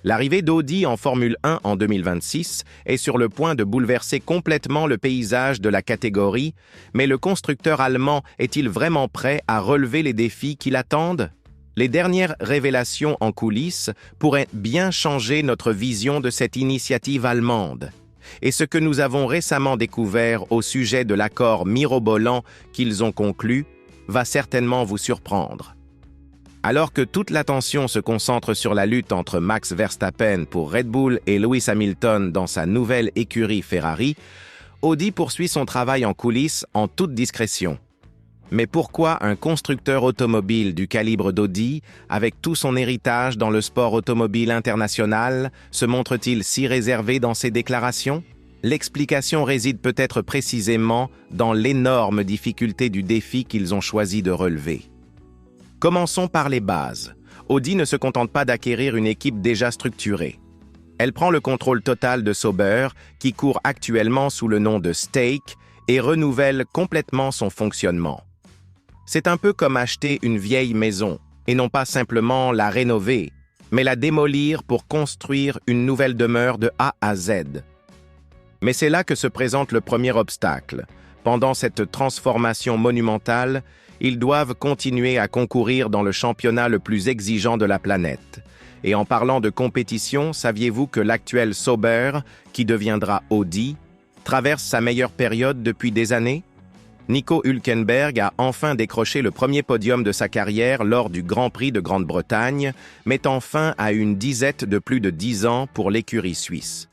L'arrivée d'Audi en Formule 1 en 2026 est sur le point de bouleverser complètement le paysage de la catégorie, mais le constructeur allemand est-il vraiment prêt à relever les défis qui l'attendent? Les dernières révélations en coulisses pourraient bien changer notre vision de cette initiative allemande. Et ce que nous avons récemment découvert au sujet de l'accord mirobolant qu'ils ont conclu va certainement vous surprendre. Alors que toute l'attention se concentre sur la lutte entre Max Verstappen pour Red Bull et Lewis Hamilton dans sa nouvelle écurie Ferrari, Audi poursuit son travail en coulisses en toute discrétion. Mais pourquoi un constructeur automobile du calibre d'Audi, avec tout son héritage dans le sport automobile international, se montre-t-il si réservé dans ses déclarations? L'explication réside peut-être précisément dans l'énorme difficulté du défi qu'ils ont choisi de relever. Commençons par les bases. Audi ne se contente pas d'acquérir une équipe déjà structurée. Elle prend le contrôle total de Sauber, qui court actuellement sous le nom de Stake, et renouvelle complètement son fonctionnement. C'est un peu comme acheter une vieille maison, et non pas simplement la rénover, mais la démolir pour construire une nouvelle demeure de A à Z. Mais c'est là que se présente le premier obstacle. Pendant cette transformation monumentale, ils doivent continuer à concourir dans le championnat le plus exigeant de la planète. Et en parlant de compétition, saviez-vous que l'actuel Sauber, qui deviendra Audi, traverse sa meilleure période depuis des années? Nico Hülkenberg a enfin décroché le premier podium de sa carrière lors du Grand Prix de Grande-Bretagne, mettant fin à une disette de plus de 10 ans pour l'écurie suisse.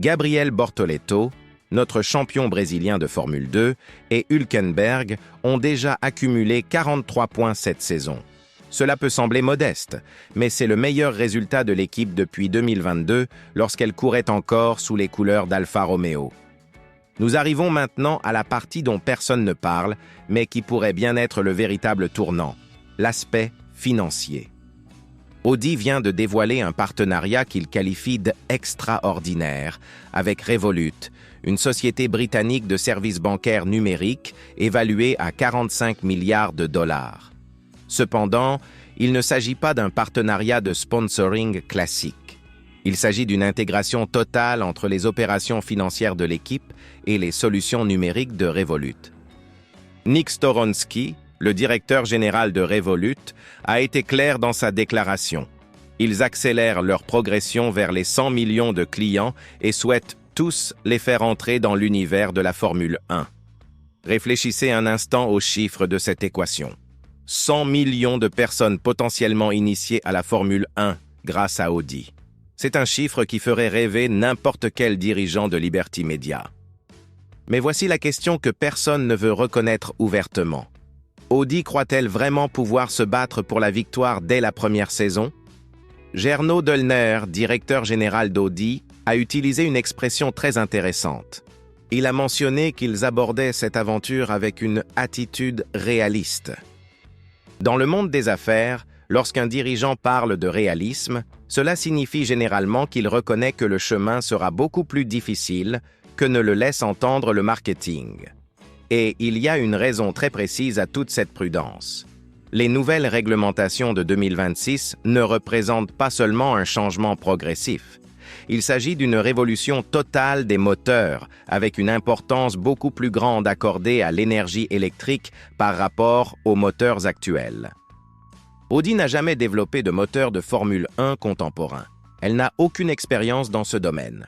Gabriel Bortoleto, notre champion brésilien de Formule 2, et Hülkenberg ont déjà accumulé 43 points cette saison. Cela peut sembler modeste, mais c'est le meilleur résultat de l'équipe depuis 2022, lorsqu'elle courait encore sous les couleurs d'Alfa Romeo. Nous arrivons maintenant à la partie dont personne ne parle, mais qui pourrait bien être le véritable tournant, l'aspect financier. Audi vient de dévoiler un partenariat qu'il qualifie d'extraordinaire avec Revolut, une société britannique de services bancaires numériques évaluée à 45 milliards de dollars. Cependant, il ne s'agit pas d'un partenariat de sponsoring classique. Il s'agit d'une intégration totale entre les opérations financières de l'équipe et les solutions numériques de Revolut. Nick Storonsky, le directeur général de Revolut, a été clair dans sa déclaration. Ils accélèrent leur progression vers les 100 millions de clients et souhaitent tous les faire entrer dans l'univers de la Formule 1. Réfléchissez un instant aux chiffres de cette équation. 100 millions de personnes potentiellement initiées à la Formule 1 grâce à Audi. C'est un chiffre qui ferait rêver n'importe quel dirigeant de Liberty Media. Mais voici la question que personne ne veut reconnaître ouvertement. Audi croit-elle vraiment pouvoir se battre pour la victoire dès la première saison? Gernot Döllner, directeur général d'Audi, a utilisé une expression très intéressante. Il a mentionné qu'ils abordaient cette aventure avec une attitude réaliste. Dans le monde des affaires, lorsqu'un dirigeant parle de réalisme, cela signifie généralement qu'il reconnaît que le chemin sera beaucoup plus difficile que ne le laisse entendre le marketing. Et il y a une raison très précise à toute cette prudence. Les nouvelles réglementations de 2026 ne représentent pas seulement un changement progressif. Il s'agit d'une révolution totale des moteurs, avec une importance beaucoup plus grande accordée à l'énergie électrique par rapport aux moteurs actuels. Audi n'a jamais développé de moteur de Formule 1 contemporain. Elle n'a aucune expérience dans ce domaine.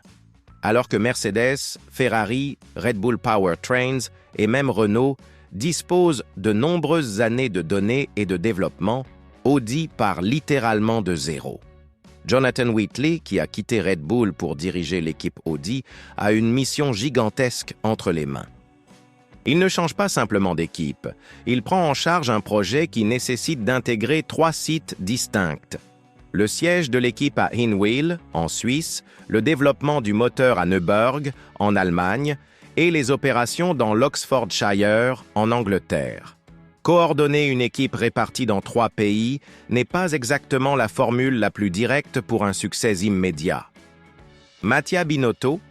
Alors que Mercedes, Ferrari, Red Bull Powertrains et même Renault disposent de nombreuses années de données et de développement, Audi part littéralement de zéro. Jonathan Whitley, qui a quitté Red Bull pour diriger l'équipe Audi, a une mission gigantesque entre les mains. Il ne change pas simplement d'équipe, il prend en charge un projet qui nécessite d'intégrer 3 sites distincts. Le siège de l'équipe à Hinwil, en Suisse, le développement du moteur à Neuburg, en Allemagne, et les opérations dans l'Oxfordshire, en Angleterre. Coordonner une équipe répartie dans 3 pays n'est pas exactement la formule la plus directe pour un succès immédiat. Mattia Binotto,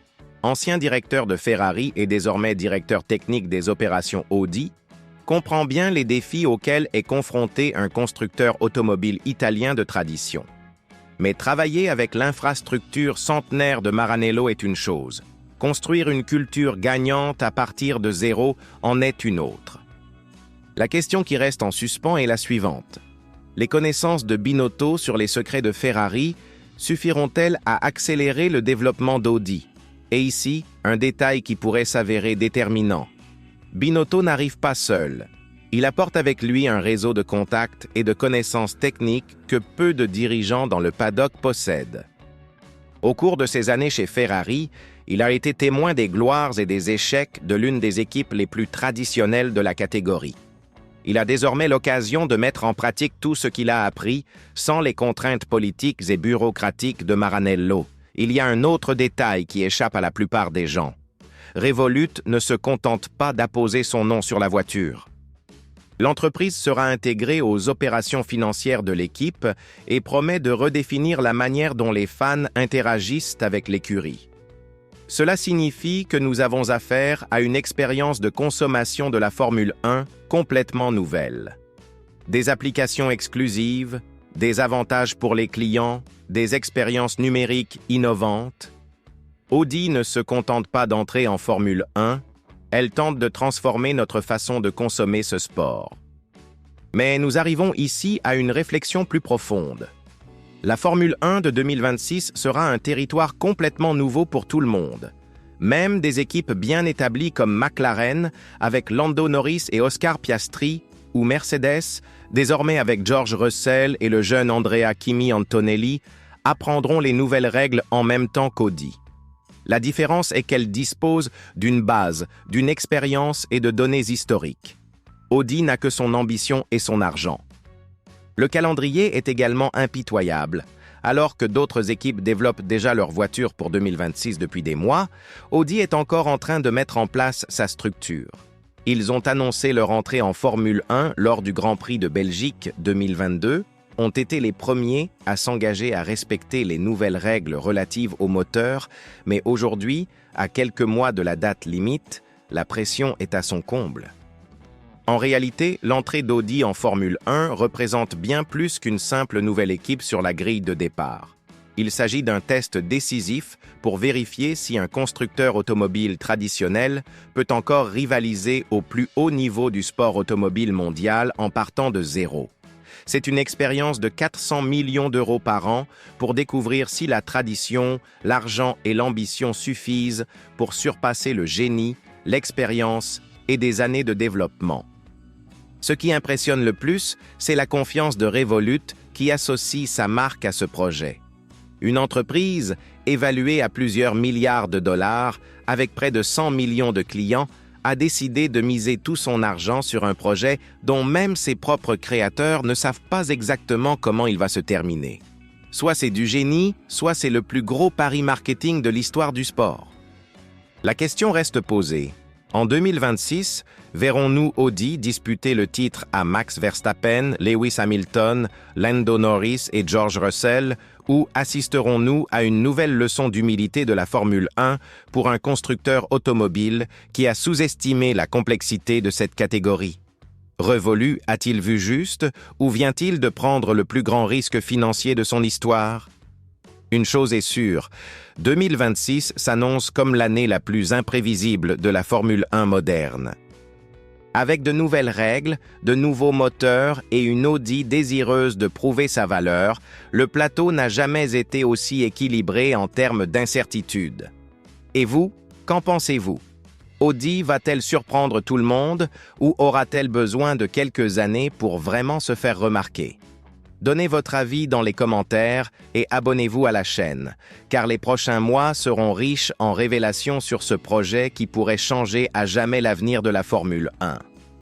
ancien directeur de Ferrari et désormais directeur technique des opérations Audi, comprend bien les défis auxquels est confronté un constructeur automobile italien de tradition. Mais travailler avec l'infrastructure centenaire de Maranello est une chose. Construire une culture gagnante à partir de zéro en est une autre. La question qui reste en suspens est la suivante. Les connaissances de Binotto sur les secrets de Ferrari suffiront-elles à accélérer le développement d'Audi? Et ici, un détail qui pourrait s'avérer déterminant. Binotto n'arrive pas seul. Il apporte avec lui un réseau de contacts et de connaissances techniques que peu de dirigeants dans le paddock possèdent. Au cours de ses années chez Ferrari, il a été témoin des gloires et des échecs de l'une des équipes les plus traditionnelles de la catégorie. Il a désormais l'occasion de mettre en pratique tout ce qu'il a appris sans les contraintes politiques et bureaucratiques de Maranello. Il y a un autre détail qui échappe à la plupart des gens. Revolut ne se contente pas d'apposer son nom sur la voiture. L'entreprise sera intégrée aux opérations financières de l'équipe et promet de redéfinir la manière dont les fans interagissent avec l'écurie. Cela signifie que nous avons affaire à une expérience de consommation de la Formule 1 complètement nouvelle. Des applications exclusives, des avantages pour les clients, des expériences numériques innovantes. Audi ne se contente pas d'entrer en Formule 1, elle tente de transformer notre façon de consommer ce sport. Mais nous arrivons ici à une réflexion plus profonde. La Formule 1 de 2026 sera un territoire complètement nouveau pour tout le monde. Même des équipes bien établies comme McLaren, avec Lando Norris et Oscar Piastri, ou Mercedes, désormais avec George Russell et le jeune Andrea Kimi Antonelli, apprendront les nouvelles règles en même temps qu'Audi. La différence est qu'elles disposent d'une base, d'une expérience et de données historiques. Audi n'a que son ambition et son argent. Le calendrier est également impitoyable. Alors que d'autres équipes développent déjà leur voiture pour 2026 depuis des mois, Audi est encore en train de mettre en place sa structure. Ils ont annoncé leur entrée en Formule 1 lors du Grand Prix de Belgique 2022, ont été les premiers à s'engager à respecter les nouvelles règles relatives au moteur, mais aujourd'hui, à quelques mois de la date limite, la pression est à son comble. En réalité, l'entrée d'Audi en Formule 1 représente bien plus qu'une simple nouvelle équipe sur la grille de départ. Il s'agit d'un test décisif pour vérifier si un constructeur automobile traditionnel peut encore rivaliser au plus haut niveau du sport automobile mondial en partant de zéro. C'est une expérience de 400 millions d'euros par an pour découvrir si la tradition, l'argent et l'ambition suffisent pour surpasser le génie, l'expérience et des années de développement. Ce qui impressionne le plus, c'est la confiance de Revolut qui associe sa marque à ce projet. Une entreprise évaluée à plusieurs milliards de dollars, avec près de 100 millions de clients, a décidé de miser tout son argent sur un projet dont même ses propres créateurs ne savent pas exactement comment il va se terminer. Soit c'est du génie, soit c'est le plus gros pari marketing de l'histoire du sport. La question reste posée. En 2026, verrons-nous Audi disputer le titre à Max Verstappen, Lewis Hamilton, Lando Norris et George Russell, ou assisterons-nous à une nouvelle leçon d'humilité de la Formule 1 pour un constructeur automobile qui a sous-estimé la complexité de cette catégorie? Revolut a-t-il vu juste ou vient-il de prendre le plus grand risque financier de son histoire? Une chose est sûre, 2026 s'annonce comme l'année la plus imprévisible de la Formule 1 moderne. Avec de nouvelles règles, de nouveaux moteurs et une Audi désireuse de prouver sa valeur, le plateau n'a jamais été aussi équilibré en termes d'incertitude. Et vous, qu'en pensez-vous? Audi va-t-elle surprendre tout le monde ou aura-t-elle besoin de quelques années pour vraiment se faire remarquer? Donnez votre avis dans les commentaires et abonnez-vous à la chaîne, car les prochains mois seront riches en révélations sur ce projet qui pourrait changer à jamais l'avenir de la Formule 1.